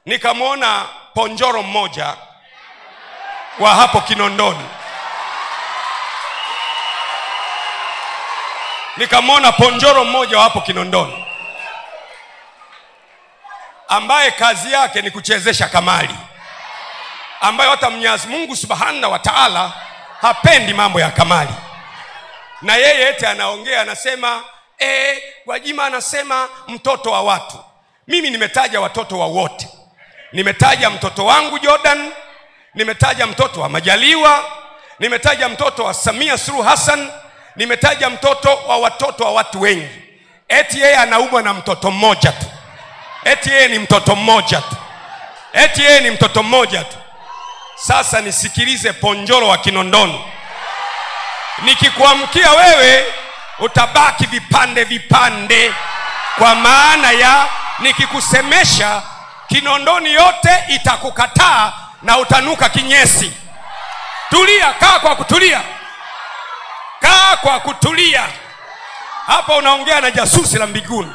nikamwona ponjoro mmoja wa hapo Kinondoni. Nikamwona ponjoro mmoja wa hapo Kinondoni ambaye kazi yake ni kuchezesha kamari, ambaye hata Mwenyezi Mungu Subhanahu wa Ta'ala hapendi mambo ya kamari. Na yeye eti anaongea anasema Gwajima anasema mtoto wa watu. Mimi nimetaja watoto wa wote. Nimetaja mtoto wangu Jordan, nimetaja mtoto wa Majaliwa, nimetaja mtoto wa Samia Suluhu Hassan, nimetaja mtoto wa watoto wa watu wengi. Eti yeye anaumwa na mtoto mmoja tu. Eti yeye ni mtoto mmoja tu. Eti yeye ni mtoto mmoja tu. Sasa nisikilize ponjoro wa Kinondoni. Nikikuamkia wewe utabaki vipande vipande, kwa maana ya nikikusemesha Kinondoni yote itakukataa na utanuka kinyesi. Tulia, kaa kwa kutulia. Kaa kwa kutulia. Hapa unaongea na jasusi la mbinguni.